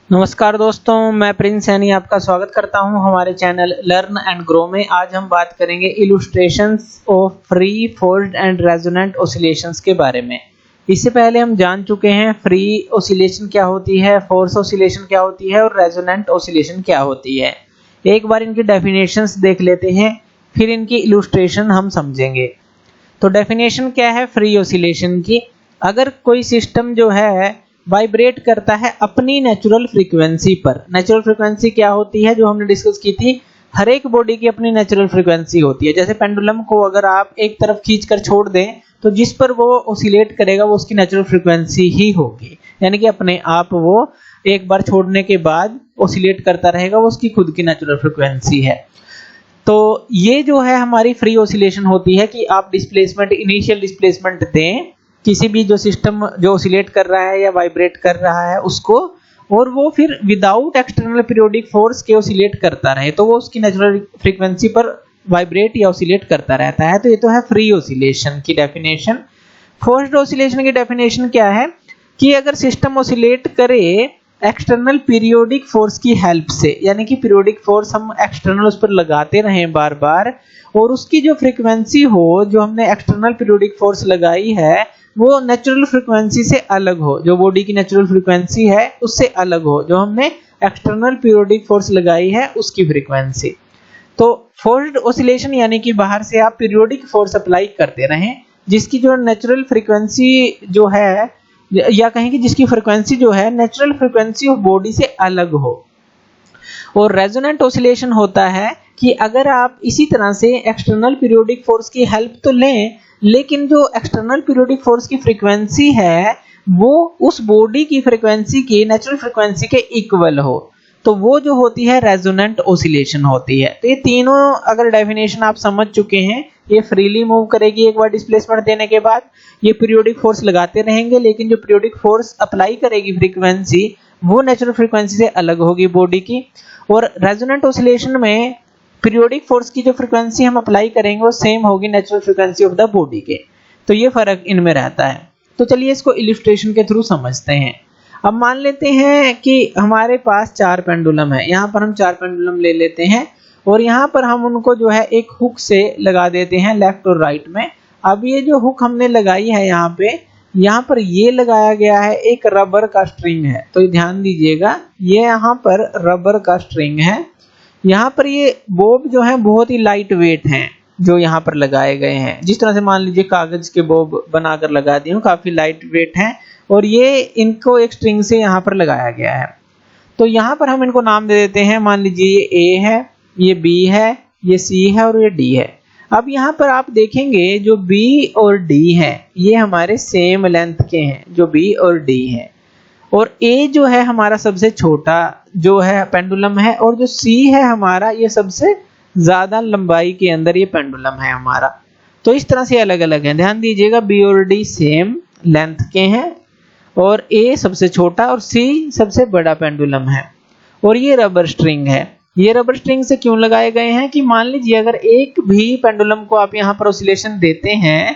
नमस्कार दोस्तों, मैं प्रिंस सैनी आपका स्वागत करता हूं हमारे चैनल लर्न एंड ग्रो में। आज हम बात करेंगे illustrations of free, forced and resonant oscillations के बारे में। इससे पहले हम जान चुके हैं फ्री ऑसिलेशन क्या होती है, फोर्स ऑसिलेशन क्या होती है और रेजोनेंट ऑसिलेशन क्या होती है। एक बार इनकी डेफिनेशंस देख लेते हैं, फिर इनकी इलस्ट्रेशन हम समझेंगे। तो डेफिनेशन क्या है फ्री ऑसिलेशन की? अगर कोई सिस्टम जो है वाइब्रेट करता है अपनी नेचुरल फ्रीक्वेंसी पर। नेचुरल फ्रीक्वेंसी क्या होती है, जो हमने डिस्कस की थी, हर एक बॉडी की अपनी नेचुरल फ्रीक्वेंसी होती है। जैसे पेंडुलम को अगर आप एक तरफ खींचकर छोड़ दें तो जिस पर वो ऑसिलेट करेगा वो उसकी नेचुरल फ्रीक्वेंसी ही होगी, यानी कि अपने आप वो एक बार छोड़ने के बाद ऑसिलेट करता रहेगा, वो उसकी खुद की नेचुरल फ्रीक्वेंसी है। तो ये जो है हमारी फ्री ऑसिलेशन होती है कि आप डिस्प्लेसमेंट, इनिशियल डिस्प्लेसमेंट दें किसी भी जो सिस्टम जो ऑसिलेट कर रहा है या वाइब्रेट कर रहा है उसको, और वो फिर विदाउट एक्सटर्नल पीरियोडिक फोर्स के ऑसिलेट करता रहे, तो वो उसकी नेचुरल फ्रीक्वेंसी पर वाइब्रेट या ऑसिलेट करता रहता है। तो ये तो है फ्री ऑसिलेशन की डेफिनेशन। फोर्स्ड ऑसिलेशन की डेफिनेशन क्या है कि अगर सिस्टम ऑसिलेट करे एक्सटर्नल पीरियोडिक फोर्स की हेल्प से, यानी कि पीरियोडिक फोर्स हम एक्सटर्नल उस पर लगाते रहें बार बार, और उसकी जो फ्रीक्वेंसी हो, जो हमने एक्सटर्नल पीरियोडिक फोर्स लगाई है, वो नेचुरल फ्रीक्वेंसी से अलग हो, जो बॉडी की नेचुरल फ्रीक्वेंसी है उससे अलग हो, जो हमने एक्सटर्नल पीरियोडिक फोर्स लगाई है उसकी फ्रीक्वेंसी। तो फोर्स्ड ऑसिलेशन यानी कि बाहर से आप पीरियोडिक फोर्स अप्लाई करते रहें जिसकी जो नेचुरल फ्रीक्वेंसी जो है, या कहें कि जिसकी फ्रीक्वेंसी जो है नेचुरल फ्रीक्वेंसी ऑफ बॉडी से अलग हो। और रेजोनेंट ऑसिलेशन होता है कि अगर आप इसी तरह से एक्सटर्नल पीरियोडिक फोर्स की हेल्प तो लें, लेकिन जो एक्सटर्नल पीरियोडिक फोर्स की फ्रीक्वेंसी है वो उस बॉडी की फ्रीक्वेंसी की नेचुरल फ्रीक्वेंसी के इक्वल हो, तो वो जो होती है रेजोनेंट ऑसिलेशन होती है। तो ये तीनों अगर डेफिनेशन आप समझ चुके हैं, ये फ्रीली मूव करेगी एक बार डिस्प्लेसमेंट देने के बाद, ये पीरियोडिक फोर्स लगाते रहेंगे, लेकिन जो पीरियोडिक फोर्स अप्लाई करेगी फ्रीक्वेंसी वो नेचुरल फ्रीक्वेंसी से अलग होगी बॉडी की। और रेजोनेंट ऑसिलेशन में पीरियोडिक फोर्स की जो फ्रीक्वेंसी हम अप्लाई करेंगे वो सेम होगी natural frequency of the body के। तो ये फर्क इनमें रहता है। तो चलिए इसको इलस्ट्रेशन के थ्रू समझते हैं। अब मान लेते हैं कि हमारे पास 4 पेंडुलम है, यहाँ पर हम 4 पेंडुलम ले लेते हैं और यहाँ पर हम उनको जो है एक हुक से लगा देते हैं लेफ्ट और राइट में। अब ये जो हुक हमने लगाई है यहाँ पर ये लगाया गया है एक रबर का स्ट्रिंग है। तो ध्यान दीजिएगा, ये यहाँ पर रबर का स्ट्रिंग है। यहाँ पर ये बोब जो है बहुत ही लाइट वेट हैं जो यहाँ पर लगाए गए हैं। जिस तरह से मान लीजिए कागज के बोब बनाकर लगा दिए हूँ, काफी लाइट वेट हैं, और ये इनको एक स्ट्रिंग से यहाँ पर लगाया गया है। तो यहाँ पर हम इनको नाम दे देते हैं, मान लीजिए ये ए है, ये बी है, ये सी है और ये डी है। अब यहाँ पर आप देखेंगे जो बी और डी है ये हमारे सेम लेंथ के हैं, जो बी और डी है, और ए जो है हमारा सबसे छोटा जो है पेंडुलम है, और जो सी है हमारा ये सबसे ज्यादा लंबाई के अंदर ये पेंडुलम है हमारा। तो इस तरह से अलग अलग है। ध्यान दीजिएगा, बी और डी सेम लेंथ के हैं और ए सबसे छोटा और सी सबसे बड़ा पेंडुलम है, और ये रबर स्ट्रिंग है। ये रबर स्ट्रिंग से क्यों लगाए गए हैं कि मान लीजिए अगर एक भी पेंडुलम को आप यहाँ पर ऑसिलेशन देते हैं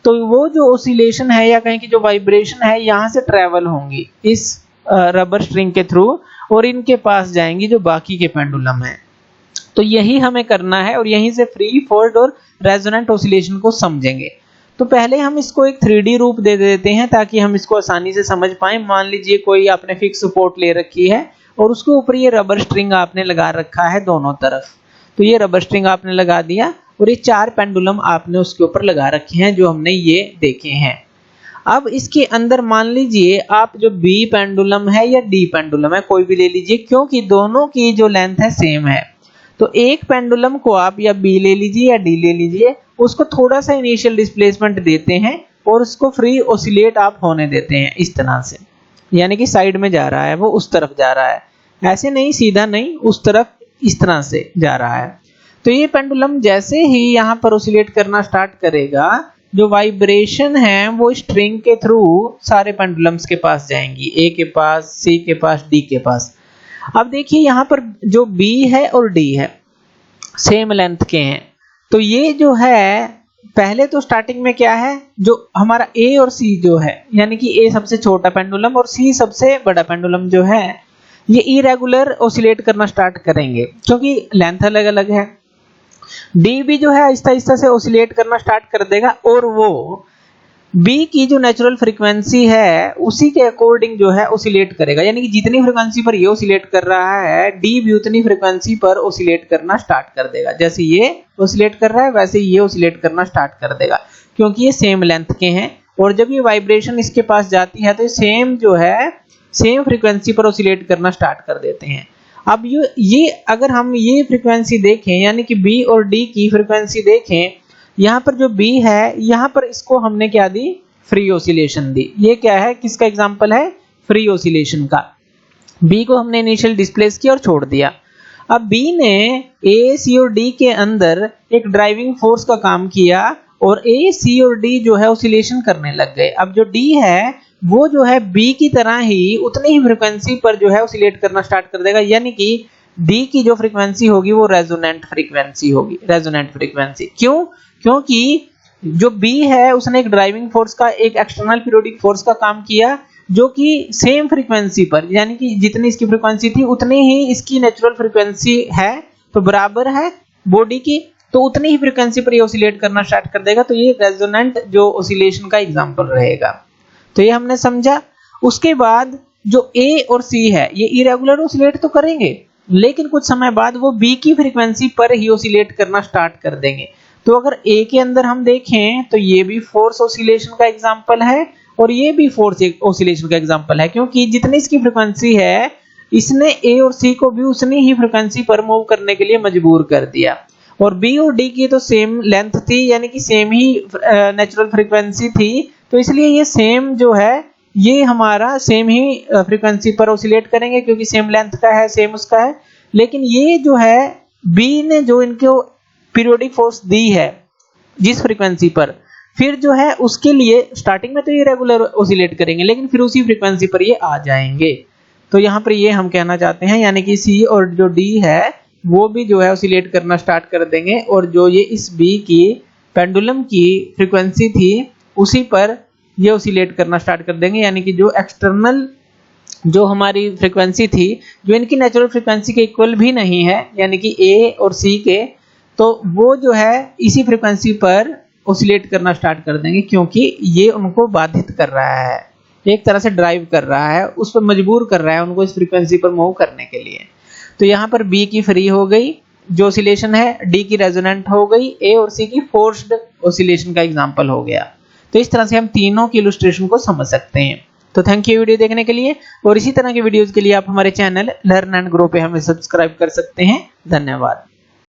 तो वो जो ऑसिलेशन है या कहें कि जो वाइब्रेशन है यहाँ से ट्रेवल होंगी इस रबर स्ट्रिंग के थ्रू और इनके पास जाएंगी जो बाकी के पेंडुलम है। तो यही हमें करना है और यहीं से फ्री, फोर्स्ड और रेजोनेंट ऑसिलेशन को समझेंगे। तो पहले हम इसको एक 3D रूप दे देते हैं ताकि हम इसको आसानी से समझ पाएं। मान लीजिए कोई आपने फिक्स सपोर्ट ले रखी है और उसके ऊपर ये रबर स्ट्रिंग आपने लगा रखा है दोनों तरफ। तो ये रबर स्ट्रिंग आपने लगा दिया और ये 4 पेंडुलम आपने उसके ऊपर लगा रखे हैं जो हमने ये देखे हैं। अब इसके अंदर मान लीजिए आप जो बी पेंडुलम है या डी पेंडुलम है, कोई भी ले लीजिए, क्योंकि दोनों की जो लेंथ है सेम है। तो एक पेंडुलम को आप या बी ले लीजिए या डी ले लीजिए, उसको थोड़ा सा इनिशियल डिस्प्लेसमेंट देते हैं और उसको फ्री ऑसिलेट आप होने देते हैं इस तरह से, यानी कि साइड में जा रहा है, वो उस तरफ जा रहा है, ऐसे नहीं, सीधा नहीं, उस तरफ इस तरह से जा रहा है। तो ये पेंडुलम जैसे ही यहाँ पर ऑसिलेट करना स्टार्ट करेगा, जो वाइब्रेशन है वो स्ट्रिंग के थ्रू सारे पेंडुलम्स के पास जाएंगी, ए के पास, सी के पास, डी के पास। अब देखिए यहाँ पर जो बी है और डी है सेम लेंथ के हैं। तो ये जो है पहले तो स्टार्टिंग में क्या है, जो हमारा ए और सी जो है, यानी कि ए सबसे छोटा पेंडुलम और सी सबसे बड़ा पेंडुलम जो है, ये इरेगुलर ऑसिलेट करना स्टार्ट करेंगे क्योंकि लेंथ अलग अलग है। डी भी जो है आहिस्ता आहिस्ता से ऑसिलेट करना स्टार्ट कर देगा और वो बी की जो नेचुरल फ्रीक्वेंसी है उसी के अकॉर्डिंग जो है ऑसिलेट करेगा, यानी कि जितनी फ्रीक्वेंसी पर ये ऑसिलेट कर रहा है डी भी उतनी फ्रीक्वेंसी पर ऑसिलेट करना स्टार्ट कर देगा। जैसे ये ऑसिलेट कर रहा है वैसे ये ऑसिलेट करना स्टार्ट कर देगा क्योंकि ये सेम लेंथ के हैं और जब ये वाइब्रेशन इसके पास जाती है तो सेम जो है सेम फ्रीक्वेंसी पर ऑसिलेट करना स्टार्ट कर देते हैं। अब ये अगर हम ये फ्रीक्वेंसी देखें यानी कि बी और डी की फ्रीक्वेंसी देखें, यहाँ पर जो बी है यहाँ पर इसको हमने क्या दी, फ्री ऑसिलेशन दी। ये क्या है, किसका एग्जांपल है, फ्री ऑसिलेशन का। बी को हमने इनिशियल डिस्प्लेस किया और छोड़ दिया। अब बी ने ए सी और डी के अंदर एक ड्राइविंग फोर्स का काम किया और ए सी और डी जो है ऑसिलेशन करने लग गए। अब जो डी है वो जो है बी की तरह ही उतनी ही फ्रीक्वेंसी पर जो है ऑसिलेट करना स्टार्ट कर देगा, यानी कि डी की जो फ्रीक्वेंसी होगी वो रेजोनेंट फ्रीक्वेंसी होगी। रेजोनेंट फ्रीक्वेंसी क्यों, क्योंकि जो बी है उसने एक ड्राइविंग फोर्स का, एक एक्सटर्नल पीरियोडिक फोर्स का काम किया जो कि सेम फ्रीक्वेंसी पर, यानी कि जितनी इसकी फ्रीक्वेंसी थी उतनी ही इसकी नेचुरल फ्रीक्वेंसी है, तो बराबर है बॉडी की, तो उतनी ही फ्रीक्वेंसी पर ये ऑसिलेट करना स्टार्ट कर देगा। तो ये रेजोनेंट जो ऑसिलेशन का एग्जांपल रहेगा। तो ये हमने समझा। उसके बाद जो ए और सी है ये इरेगुलर ऑसिलेट तो करेंगे लेकिन कुछ समय बाद वो बी की फ्रीक्वेंसी पर ही ऑसिलेट करना स्टार्ट कर देंगे। तो अगर ए के अंदर हम देखें तो ये भी फोर्स ऑसिलेशन का एग्जांपल है और ये भी फोर्स ऑसिलेशन का एग्जांपल है, क्योंकि जितनी इसकी फ्रीक्वेंसी है इसने ए और सी को भी उतनी ही फ्रीक्वेंसी पर मूव करने के लिए मजबूर कर दिया। और बी और डी की तो सेम लेंथ थी, यानी कि सेम ही नेचुरल फ्रीक्वेंसी थी, तो इसलिए ये सेम जो है ये हमारा सेम ही फ्रीक्वेंसी पर ऑसिलेट करेंगे क्योंकि सेम लेंथ का है, सेम उसका है। लेकिन ये जो है बी ने जो इनको पीरियोडिक फोर्स दी है जिस फ्रीक्वेंसी पर, फिर जो है उसके लिए स्टार्टिंग में तो ये रेगुलर ऑसिलेट करेंगे लेकिन फिर उसी फ्रीक्वेंसी पर ये आ जाएंगे। तो यहाँ पर ये हम कहना चाहते हैं, यानी कि सी और जो डी है वो भी जो है ऑसिलेट करना स्टार्ट कर देंगे और जो ये इस बी की पेंडुलम की फ्रीक्वेंसी थी उसी पर ये ऑसिलेट करना स्टार्ट कर देंगे, यानी कि जो एक्सटर्नल जो हमारी फ्रीक्वेंसी थी जो इनकी नेचुरल फ्रीक्वेंसी के इक्वल भी नहीं है, यानी कि ए और सी के, तो वो जो है इसी फ्रीक्वेंसी पर ऑसिलेट करना स्टार्ट कर देंगे क्योंकि ये उनको बाधित कर रहा है, एक तरह से ड्राइव कर रहा है, उस पर मजबूर कर रहा है उनको इस फ्रीक्वेंसी पर मूव करने के लिए। तो यहाँ पर बी की फ्री हो गई जो ऑसिलेशन है, डी की रेजोनेंट हो गई, ए और सी की फोर्स्ड ऑसिलेशन का एग्जांपल हो गया। तो इस तरह से हम तीनों की इलस्ट्रेशन को समझ सकते हैं। तो थैंक यू वीडियो देखने के लिए, और इसी तरह की वीडियोस के लिए आप हमारे चैनल लर्न एंड ग्रो पे हमें सब्सक्राइब कर सकते हैं। धन्यवाद।